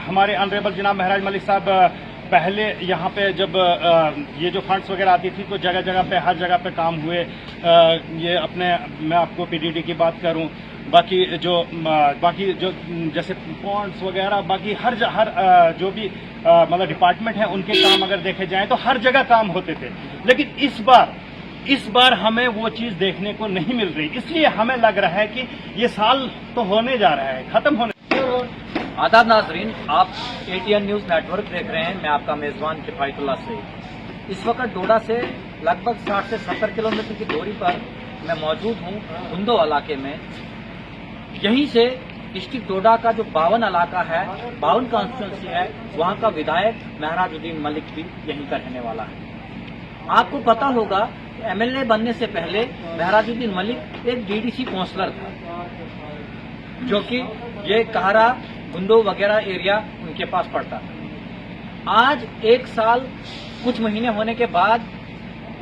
हमारे ऑनरेबल जनाब महराज मलिक साहब पहले यहाँ पे जब ये जो फंड्स वगैरह आती थी तो जगह जगह पे हर जगह पे काम हुए। ये अपने मैं आपको पीडीडी की बात करूँ, बाकी जो जैसे पॉन्ड्स वगैरह बाकी हर जो भी मतलब डिपार्टमेंट है उनके काम अगर देखे जाएं तो हर जगह काम होते थे। लेकिन इस बार हमें वो चीज देखने को नहीं मिल रही, इसलिए हमें लग रहा है कि ये साल तो होने जा रहा है, खत्म होने। आदाब नाजरीन, आप एटीएन न्यूज नेटवर्क देख रहे हैं। मैं आपका मेजबान किफायतुल्लाह से इस वक्त डोडा से लगभग 60 से 70 किलोमीटर की दूरी पर मैं मौजूद हूँ, गुंदो इलाके में। यहीं से डिस्ट्रिक्ट डोडा का जो 52 इलाका है, 52 कॉन्स्टिट्यूंसी है, वहाँ का विधायक महराजुद्दीन मलिक भी यहीं का रहने वाला है। आपको पता होगा एमएलए बनने से पहले महराजुद्दीन मलिक एक डीडीसी काउंसलर था, जो कि ये कहरा गुंदो वगैरह एरिया उनके पास पड़ता था। आज 1 साल कुछ महीने होने के बाद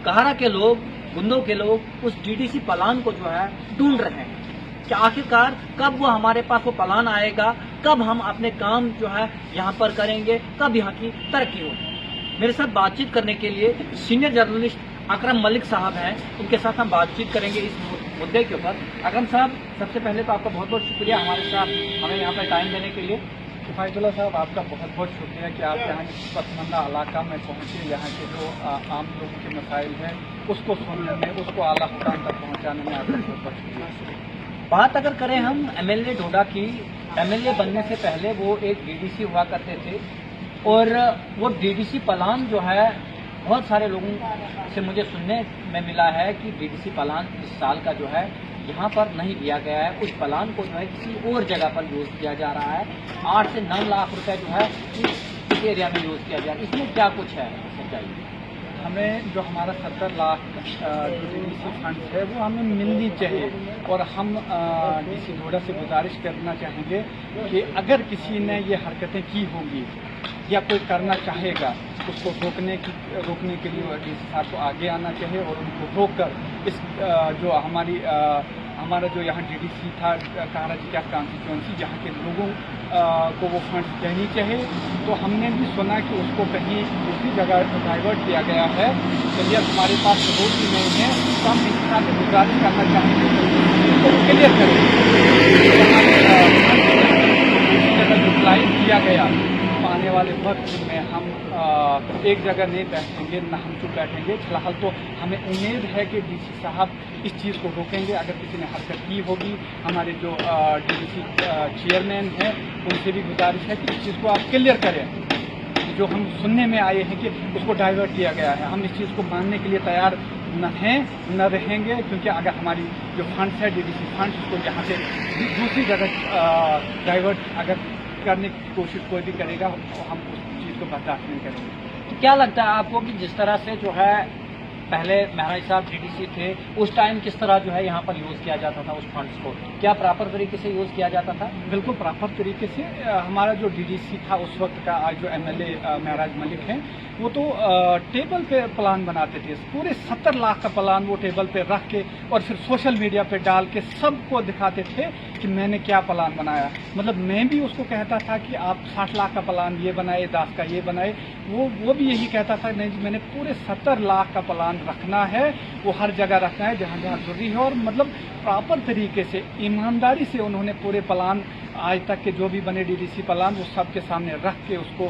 कहरा के लोग, गुंदो के लोग उस डीडीसी प्लान को जो है ढूंढ रहे हैं कि आखिरकार कब वो हमारे पास वो प्लान आएगा, कब हम अपने काम जो है यहाँ पर करेंगे, कब यहाँ की तरक्की होगी। मेरे साथ बातचीत करने के लिए सीनियर जर्नलिस्ट अकरम मलिक साहब हैं, उनके साथ हम बातचीत करेंगे इस मुद्दे के ऊपर। अकरम साहब, सबसे पहले तो आपका बहुत बहुत शुक्रिया हमारे साथ हमें यहाँ पर टाइम देने के लिए। किफायतुल्लाह साहब, आपका बहुत बहुत शुक्रिया कि आप यहाँ इस पसमंदा इलाका में पहुँचे। यहाँ के जो आम लोगों के मसाइल हैं उसको सुनने में, उसको आला हुकाम तक पहुँचाने में आपका बहुत बहुत शुक्रिया। बात अगर करें हम एमएलए डोडा की, एमएलए बनने से पहले वो एक डीडीसी हुआ करते थे और वो डीडीसी प्लान जो है बहुत सारे लोगों से मुझे सुनने में मिला है कि डीडीसी प्लान इस साल का जो है यहाँ पर नहीं दिया गया है। उस प्लान को जो है किसी और जगह पर यूज किया जा रहा है। 8 से 9 लाख रुपए जो है इस एरिया में यूज किया जा रहा है। इसमें क्या कुछ है सच्चाई? हमें जो हमारा 70 लाख जो डीडीसी फंड है वो हमें मिलनी चाहिए। और हम डीसी डोडा से गुजारिश करना चाहेंगे कि अगर किसी ने ये हरकतें की होंगी या कोई करना चाहेगा, उसको रोकने के लिए डीसी साहब को आगे आना चाहिए और उनको रोककर इस जो हमारा जो यहाँ डीडीसी था कहरा जिला कॉन्स्टिट्यूंसी, जहाँ के लोगों को वो फंड देनी चाहिए। तो हमने भी सुना कि उसको कहीं दूसरी जगह डाइवर्ट किया गया है। चलिए, हमारे पास रोड भी नहीं है, तो हम इस तरह से गुजारिश करना चाहेंगे तो क्लियर करें। दूसरी जगह यूटिलाइज किया गया, आने वाले वक्त में हम एक जगह नहीं बैठेंगे, न हम चुप बैठेंगे। फिलहाल तो हमें उम्मीद है कि डीसी साहब इस चीज़ को रोकेंगे। अगर किसी ने हरकत की होगी, हमारे जो डीडीसी चेयरमैन हैं उनसे भी गुजारिश है कि इस चीज़ को आप क्लियर करें। जो हम सुनने में आए हैं कि उसको डाइवर्ट किया गया है, हम इस चीज़ को मानने के लिए तैयार न हैं, न रहेंगे। क्योंकि अगर हमारी जो फंड्स है डीडीसी फंड्स, उसको यहाँ से दूसरी जगह डाइवर्ट अगर करने की कोशिश कोई भी करेगा, हम उस चीज़ को बर्दाश्त नहीं करेंगे। तो क्या लगता है आपको कि जिस तरह से जो है पहले महराज साहब डीडीसी थे, उस टाइम किस तरह जो है यहाँ पर यूज किया जाता था उस फंड्स को? क्या प्रॉपर तरीके से यूज किया जाता था? बिल्कुल प्रॉपर तरीके से। हमारा जो डीडीसी था उस वक्त का, आज जो एमएलए महराज मलिक हैं, वो तो टेबल पे प्लान बनाते थे। पूरे 70 लाख का प्लान वो टेबल पे रख के और फिर सोशल मीडिया पे डाल के सबको दिखाते थे कि मैंने क्या प्लान बनाया। मतलब मैं भी उसको कहता था कि आप 60 लाख का प्लान ये बनाए, 10 का ये बनाए। वो भी यही कहता था, नहीं मैंने पूरे 70 लाख का प्लान रखना है, वो हर जगह रखना है जहाँ जहाँ जरूरी है। और मतलब प्रॉपर तरीके से, ईमानदारी से उन्होंने पूरे प्लान आज तक के जो भी बने डीडीसी प्लान वो सबके सामने रख के उसको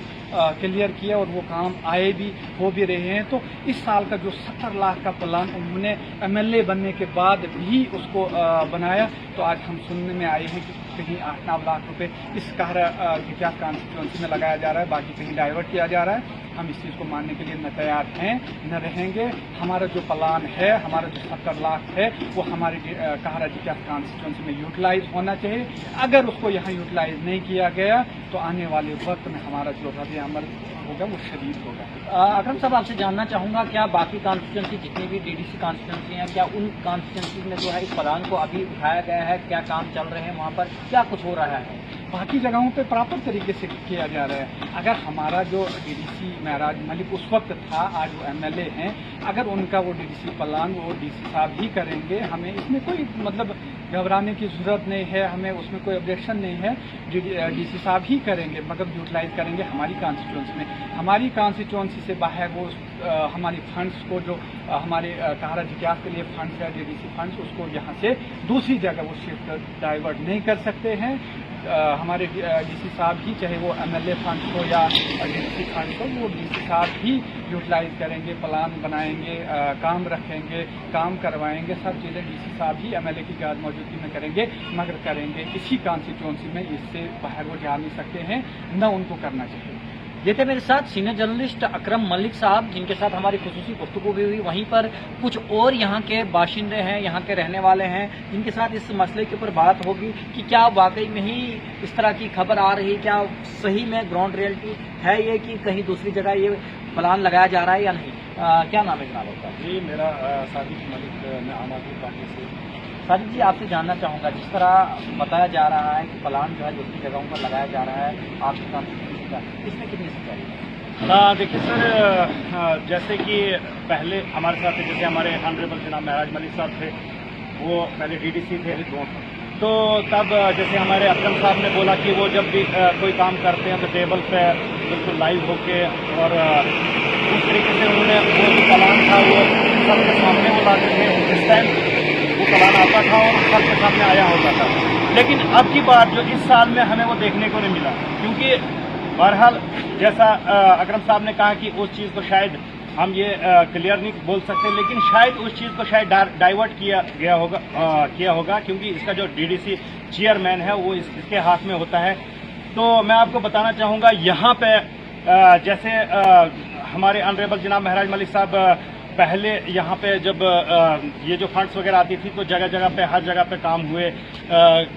क्लियर किया और वो काम आए भी, हो भी रहे हैं। तो इस साल का जो 70 लाख का प्लान उन्होंने एमएलए बनने के बाद भी उसको बनाया। तो आज हम सुनने में आए हैं कि कहीं 8-9 लाख रुपए इस कहरा जिला कॉन्स्टिट्यूंसी में लगाया जा रहा है, बाकी कहीं डाइवर्ट किया जा रहा है। हम इस चीज़ को मानने के लिए न तैयार हैं न रहेंगे। हमारा जो प्लान है, हमारा जो 70 लाख है, वो हमारे कहरा जिला कॉन्स्टिट्यूंसी में यूटिलाइज होना चाहिए। अगर उसको यहाँ यूटिलाइज नहीं किया गया तो आने वाले वक्त में हमारा जो रद्द अमल होगा वो शदीद होगा। अकरम साहब, आपसे जानना चाहूँगा, क्या बाकी कॉन्स्टिट्यूंसी जितनी भी डीडीसी कॉन्स्टिट्यूंसी हैं, क्या उन कॉन्स्टिट्यूंसी में जो है इस प्लान को अभी उठाया गया है? क्या काम चल रहे हैं वहाँ पर? क्या कुछ हो रहा है? बाकी जगहों पे प्रॉपर तरीके से किया जा रहा है। अगर हमारा जो डीडीसी महराज मलिक उस वक्त था, आज वो एमएलए हैं, अगर उनका वो डीडीसी प्लान वो डीसी साहब ही करेंगे, हमें इसमें कोई मतलब घबराने की जरूरत नहीं है, हमें उसमें कोई ऑब्जेक्शन नहीं है। डीसी साहब ही करेंगे, मतलब यूटिलाइज करेंगे हमारी कॉन्स्टिट्यूंसी में। हमारी कॉन्स्टिट्यूंसी से बाहर वो हमारी फंड्स को जो हमारे कहारा विकास के लिए फंड्स है, डीडीसी फंड्स, उसको यहाँ से दूसरी जगह वो शिफ्ट डाइवर्ट नहीं कर सकते हैं। हमारे डीसी साहब ही, चाहे वो एमएलए फंड्स हो या डीडीसी फंड्स हो, वो डीसी साहब ही यूटिलाइज करेंगे, प्लान बनाएंगे, काम रखेंगे, काम करवाएंगे, सब चीज़ें डीसी साहब ही एमएलए की गैर मौजूदगी में करेंगे, मगर करेंगे इसी कॉन्स्टिट्यूंसी में। इससे बाहर वो जा नहीं सकते हैं, न उनको करना चाहिए। ये थे मेरे साथ सीनियर जर्नलिस्ट अकरम मलिक साहब, जिनके साथ हमारी खुसूसी गुफ्तगू भी हुई। वहीं पर कुछ और यहाँ के बाशिंदे हैं, यहाँ के रहने वाले हैं, जिनके साथ इस मसले के ऊपर बात होगी कि क्या वाकई में ही इस तरह की खबर आ रही, क्या सही में ग्राउंड रियलिटी है ये, कि कहीं दूसरी जगह ये प्लान लगाया जा रहा है या नहीं। क्या नाम है जनाब आपका? जी, मेरा सादिक मलिक, मैं आम आदमी पार्टी से। सादिक जी, आपसे जानना चाहूँगा, जिस तरह बताया जा रहा है कि प्लान जो है दूसरी जगहों पर लगाया जा रहा है आपकी कॉन्स्टिट्यूंसी का, इसमें कितनी सच्चाई है? देखिए सर, जैसे कि पहले हमारे साथ जैसे हमारे ऑनरेबल जनाब महराज मलिक साहब थे, वो पहले डीडीसी थे, तो तब जैसे हमारे अकरम साहब ने बोला कि वो जब भी कोई काम करते हैं तो टेबल पे बिल्कुल लाइव होके, और उस तरीके से उन्होंने वो जो प्लान था वो सबके सामने वो लाते थे। इस टाइम वो प्लान आता था और सबके सामने आया होता था। लेकिन अब की बात जो इस साल में हमें वो देखने को नहीं मिला, क्योंकि बहरहाल जैसा अकरम साहब ने कहा कि उस चीज़ को शायद हम ये क्लियर नहीं बोल सकते, लेकिन शायद उस चीज़ को शायद डाइवर्ट किया होगा, क्योंकि इसका जो डीडीसी चेयरमैन है वो इसके हाथ में होता है। तो मैं आपको बताना चाहूँगा, यहाँ पे जैसे हमारे ऑनरेबल जनाब महराज मलिक साहब पहले यहाँ पे जब ये जो फंड्स वगैरह आती थी तो जगह जगह पे, हर जगह पे काम हुए।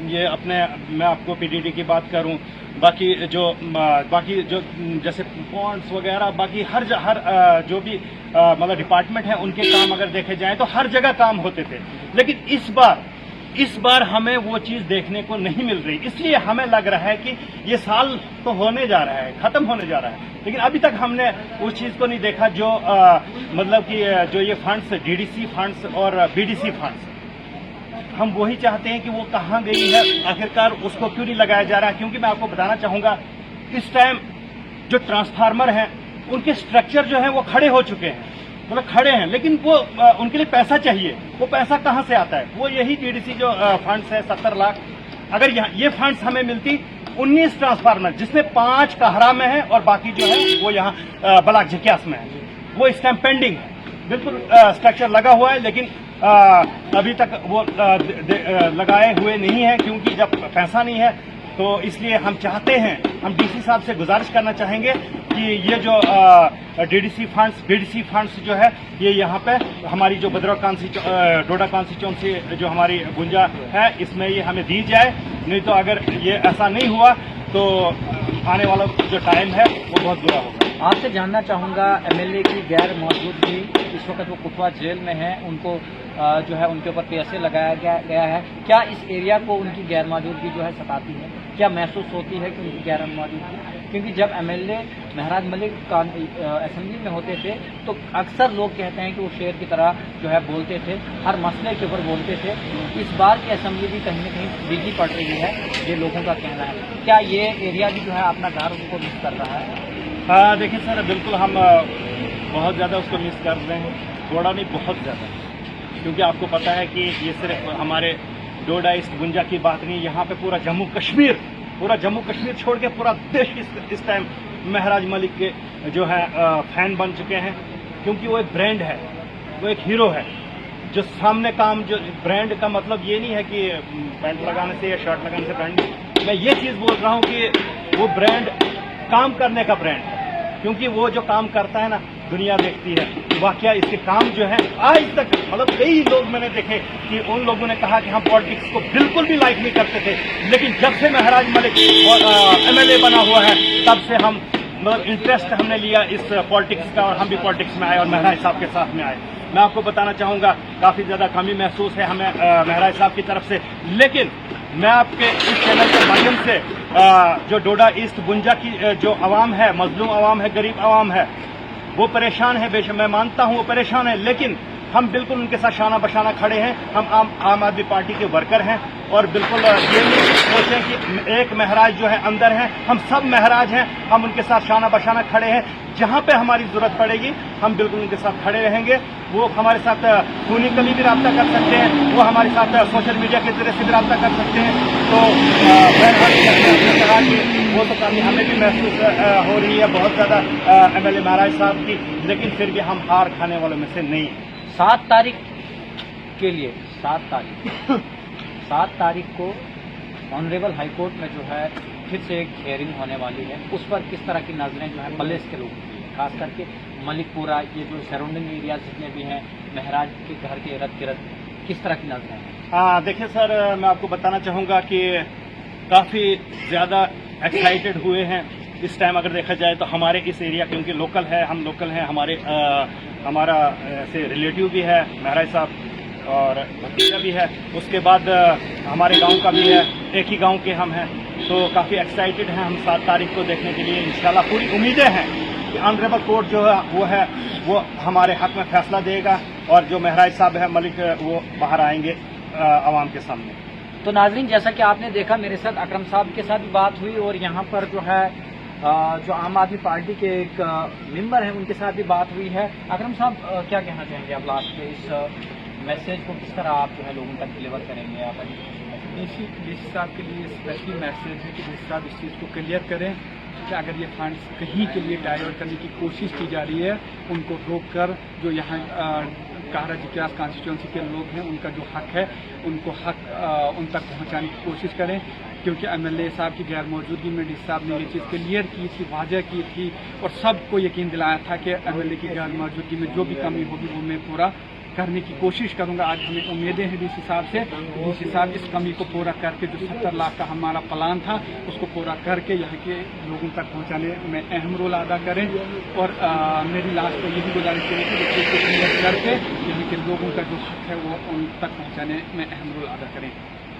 ये अपने, मैं आपको पीडीडी की बात करूँ, बाकी जो जैसे पॉन्ड्स वगैरह, बाकी हर जो भी मतलब डिपार्टमेंट है उनके काम अगर देखे जाएं तो हर जगह काम होते थे। लेकिन इस बार हमें वो चीज़ देखने को नहीं मिल रही, इसलिए हमें लग रहा है कि ये साल तो होने जा रहा है, खत्म होने जा रहा है, लेकिन अभी तक हमने उस चीज़ को नहीं देखा जो मतलब कि जो ये फंड्स, डीडीसी फंड्स और बीडीसी फंड्स, हम वही चाहते हैं कि वो कहाँ गई है, आखिरकार उसको क्यों नहीं लगाया जा रहा है। क्योंकि मैं आपको बताना चाहूँगा, इस टाइम जो ट्रांसफार्मर हैं उनके स्ट्रक्चर जो है वो खड़े हो चुके हैं, मतलब खड़े हैं, लेकिन वो उनके लिए पैसा चाहिए। वो पैसा कहाँ से आता है? वो यही डीडीसी जो फंड्स है 70 लाख, अगर ये फंड्स हमें मिलती 19 ट्रांसफार्मर, जिसमें 5 कहरा में है और बाकी जो है वो यहाँ ब्लॉक झकियास में है, वो इस टाइम पेंडिंग है। बिल्कुल स्ट्रक्चर लगा हुआ है, लेकिन अभी तक वो लगाए हुए नहीं है, क्योंकि जब पैसा नहीं है तो इसलिए हम चाहते हैं, हम डीसी साहब से गुजारिश करना चाहेंगे कि ये जो डीडीसी फंड्स, बीडीसी फंड्स जो है ये यहाँ पे हमारी जो भद्रक डोडा कॉन्स्टिट्यूंसी जो हमारी गुंजा है इसमें ये हमें दी जाए। नहीं तो अगर ये ऐसा नहीं हुआ तो आने वाला जो टाइम है वो बहुत बुरा होगा। आपसे जानना चाहूँगा, एमएलए की गैर मौजूदगी, इस वक्त वो कुतवा जेल में है, उनको जो है उनके ऊपर पैसे लगाया गया है, क्या इस एरिया को उनकी गैर मौजूदगी जो है सताती है? क्या महसूस होती है कि उनकी गैर मौजूदगी? क्योंकि जब एमएलए महराज मलिक असेंबली में होते थे तो अक्सर लोग कहते हैं कि वो शेर की तरह जो है बोलते थे, हर मसले के ऊपर बोलते थे। इस बार की असेंबली भी कहीं न कहीं बिजी पड़ रही है, ये लोगों का कहना है। क्या ये एरिया भी जो है अपना घर उनको मिस कर रहा है? देखिए सर, बिल्कुल हम बहुत ज़्यादा उसको मिस कर रहे हैं, थोड़ा नहीं बहुत ज़्यादा, क्योंकि आपको पता है कि ये सिर्फ हमारे डोडा ईस्ट गुंजा की बात नहीं, यहाँ पे पूरा जम्मू कश्मीर छोड़ के पूरा देश इस टाइम महराज मलिक के जो है फैन बन चुके हैं, क्योंकि वो एक ब्रांड है, वो एक हीरो है। जो सामने काम, जो ब्रांड का मतलब ये नहीं है कि पैंट लगाने से या शर्ट लगाने से ब्रांड, मैं ये चीज़ बोल रहा हूँ कि वो ब्रांड काम करने का ब्रांड है, क्योंकि वो जो काम करता है ना, दुनिया देखती है। वाकया इसके काम जो है आज तक, मतलब कई लोग मैंने देखे कि उन लोगों ने कहा कि हम पॉलिटिक्स को बिल्कुल भी लाइक नहीं करते थे, लेकिन जब से महराज मलिक एमएलए बना हुआ है तब से हम मतलब इंटरेस्ट हमने लिया इस पॉलिटिक्स का, और हम भी पॉलिटिक्स में आए और महराज साहब के साथ में आए। मैं आपको बताना चाहूँगा काफ़ी ज़्यादा कमी महसूस है हमें महराज साहब की तरफ से। लेकिन मैं आपके इस चैनल के माध्यम से जो डोडा ईस्ट बुंजा की जो आवाम है, मजलूम आवाम है, गरीब आवाम है, वो परेशान है, बेशक मैं मानता हूँ वो परेशान है, लेकिन हम बिल्कुल उनके साथ शाना बशाना खड़े हैं। हम आम आदमी पार्टी के वर्कर हैं और बिल्कुल ये नहीं सोचें कि एक महराज जो है अंदर है, हम सब महराज हैं, हम उनके साथ शाना बशाना खड़े हैं। जहां पे हमारी जरूरत पड़ेगी हम बिल्कुल उनके साथ खड़े रहेंगे। वो हमारे साथ फोनिकली भी रब्ता कर सकते हैं, वो हमारे साथ सोशल मीडिया के जरिए से भी रब्ता कर सकते हैं। तो बहरहाल वो तो काफी हमें भी महसूस हो रही है बहुत ज्यादा MLA महराज साहब की, लेकिन फिर भी हम हार खाने वालों में से नहीं। 7 तारीख के लिए 7 तारीख को ऑनरेबल हाई कोर्ट में जो है फिर से एक हियरिंग होने वाली है। उस पर किस तरह की नजरें जो है पलेस के लोगों की, खास करके मलिकपुरा, ये जो सराउंडिंग एरिया जितने भी हैं, महराज के घर के इर्द गिर्द, किस तरह की नजरें हैं? देखिए सर, मैं आपको बताना चाहूँगा कि काफ़ी ज़्यादा एक्साइटेड हुए हैं इस टाइम। अगर देखा जाए तो हमारे इस एरिया, क्योंकि लोकल है, हम लोकल हैं, हमारा से रिलेटिव भी है महराज साहब और भतीजा भी है, उसके बाद हमारे गांव का भी है, एक ही गांव के हम हैं। तो काफ़ी एक्साइटेड हैं हम 7 तारीख को देखने के लिए। इंशाल्लाह पूरी उम्मीदें हैं कि ऑनरेबल कोर्ट जो है वो हमारे हक में फैसला देगा और जो महराज साहब है मलिक, वो बाहर आएंगे आवाम के सामने। तो नाजरीन, जैसा कि आपने देखा, मेरे साथ अकरम साहब के साथ भी बात हुई और यहाँ पर जो है जो आम आदमी पार्टी के एक मेंबर हैं उनके साथ भी बात हुई है। अकरम साहब, क्या कहना चाहेंगे आप लास्ट पे? इस मैसेज को किस तरह आप जो है लोगों तक डिलीवर करेंगे? आप डीसी साहब के लिए स्पेशली मैसेज है कि डीसी साहब इस चीज़ को क्लियर करें कि अगर ये फंड्स कहीं के लिए डाइवर्ट करने की कोशिश की जा रही है, उनको रोककर जो यहाँ काहरा जिक्यास कॉन्स्टिट्यूंसी के लोग हैं उनका जो हक है उनको हक उन तक पहुँचाने की कोशिश करें। क्योंकि MLA साहब की गैर मौजूदगी में डीसी साहब ने ये चीज़ क्लियर की थी, वाजह की थी और सबको यकीन दिलाया था कि MLA की गैर मौजूदगी में जो भी कमी होगी वो मैं पूरा करने की कोशिश करूंगा। आज हमें उम्मीदें हैं डीसी साहब से। डीसी साहब इस कमी को पूरा करके जो 70 लाख का हमारा प्लान था उसको पूरा करके यहाँ के लोगों तक पहुँचाने में अहम रोल अदा करें। और मेरी लास्ट में यही गुजारिश है कि इस चीज़ को क्लियर करके यहाँ के लोगों का जो हक है वो उन तक पहुँचाने में अहम रोल अदा करें।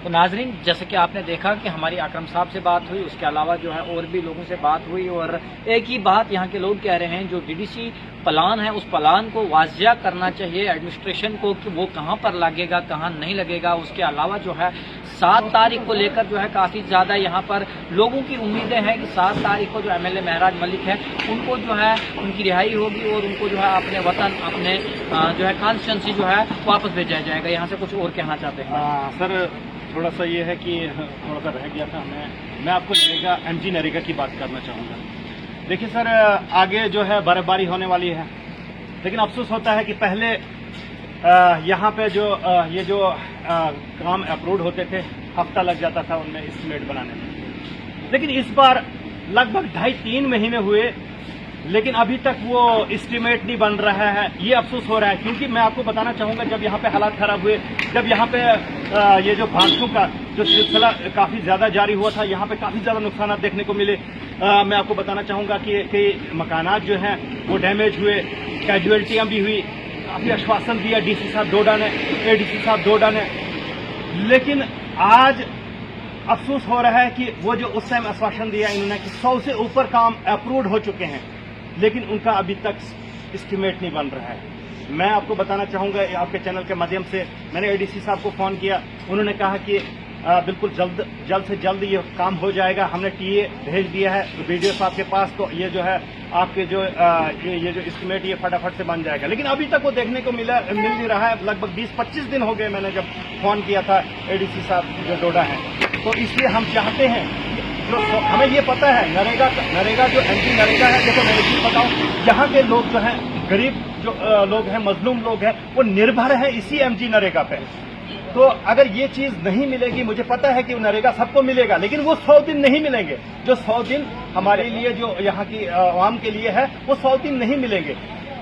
तो नाजरीन, जैसे कि आपने देखा कि हमारी अकरम साहब से बात हुई, उसके अलावा जो है और भी लोगों से बात हुई और एक ही बात यहाँ के लोग कह रहे हैं, जो DDC प्लान है उस प्लान को वाजिया करना चाहिए एडमिनिस्ट्रेशन को कि वो कहाँ पर लगेगा, कहाँ नहीं लगेगा। उसके अलावा जो है 7 तारीख को लेकर जो है काफ़ी ज़्यादा यहाँ पर लोगों की उम्मीदें हैं कि 7 तारीख को जो MLA महराज मलिक है उनको जो है उनकी रिहाई होगी और उनको जो है अपने वतन, अपने जो है कॉन्स्टिट्यूंसी जो है वापस भेजा जाएगा। यहाँ से कुछ और कहना चाहते हैं? सर, थोड़ा सा ये है कि थोड़ा सा रह गया था मैं आपको MG नरेगा की बात करना चाहूँगा। देखिए सर, आगे जो है बर्फबारी होने वाली है, लेकिन अफसोस होता है कि पहले यहाँ पे जो ये जो काम अप्रूव होते थे, हफ्ता लग जाता था उनमें एस्टिमेट बनाने में। लेकिन इस बार लगभग 2.5-3 महीने हुए, लेकिन अभी तक वो एस्टिमेट नहीं बन रहा है। ये अफसोस हो रहा है, क्योंकि मैं आपको बताना चाहूँगा जब यहाँ पे हालात खराब हुए, जब यहाँ पे ये जो बारिशों का जो सिलसिला काफ़ी ज़्यादा जारी हुआ था, यहाँ पे काफ़ी ज़्यादा नुकसान देखने को मिले। मैं आपको बताना चाहूँगा कि कई मकानात जो हैं वो डैमेज हुए, कैजुअल्टियाँ भी हुई। काफ़ी आश्वासन दिया डीसी साहब डोडा ने, ADC साहब डोडा ने, लेकिन आज अफसोस हो रहा है कि वो जो उस टाइम आश्वासन दिया इन्होंने कि 100 से ऊपर काम अप्रूव हो चुके हैं, लेकिन उनका अभी तक एस्टिमेट नहीं बन रहा है। मैं आपको बताना चाहूँगा आपके चैनल के माध्यम से, मैंने ADC साहब को फ़ोन किया, उन्होंने कहा कि बिल्कुल जल्द से जल्द ये काम हो जाएगा। हमने TA भेज दिया है BDO साहब के पास, तो ये जो है आपके जो ये जो एस्टिमेट ये फटाफट से बन जाएगा। लेकिन अभी तक वो देखने को मिल नहीं रहा है। लगभग 20-25 दिन हो गए मैंने जब फ़ोन किया था ADC साहब जो डोडा हैं। तो इसलिए हम चाहते हैं, जो हमें ये पता है नरेगा जो MG नरेगा है, देखो मैं एक चीज़ बताऊँ, यहाँ के लोग जो हैं, गरीब जो लोग हैं, मजलूम लोग हैं, वो निर्भर है इसी MG नरेगा पे। तो अगर ये चीज़ नहीं मिलेगी, मुझे पता है कि नरेगा सबको मिलेगा, लेकिन वो 100 दिन नहीं मिलेंगे। जो 100 दिन हमारे लिए, जो यहाँ की आवाम के लिए है, वो 100 दिन नहीं मिलेंगे।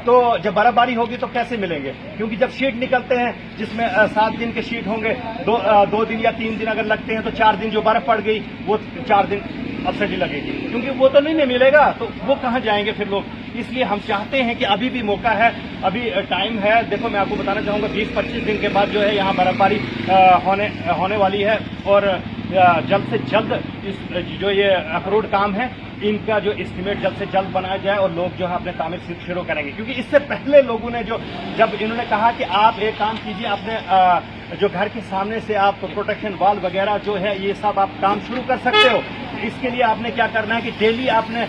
तो जब बर्फबारी होगी तो कैसे मिलेंगे? क्योंकि जब शीट निकलते हैं, जिसमें 7 दिन के शीट होंगे, 2 दिन या 3 दिन अगर लगते हैं, तो 4 दिन जो बर्फ पड़ गई वो 4 दिन सब्सिडी लगेगी, क्योंकि वो तो नहीं मिलेगा तो वो कहाँ जाएंगे फिर लोग। इसलिए हम चाहते हैं कि अभी भी मौका है, अभी टाइम है। देखो मैं आपको बताना चाहूंगा 20-25 दिन के बाद जो है यहाँ बर्फबारी होने वाली है, और जल्द से जल्द इस जो ये अप्रूव्ड काम है इनका जो एस्टीमेट जल्द से जल्द बनाया जाए और लोग जो है अपने तामीर शुरू करेंगे। क्योंकि इससे पहले लोगों ने जब इन्होंने कहा कि आप एक काम कीजिए, अपने जो घर के सामने से आप प्रोटेक्शन वॉल वगैरह जो है ये सब आप काम शुरू कर सकते हो, इसके लिए आपने क्या करना है कि डेली आपने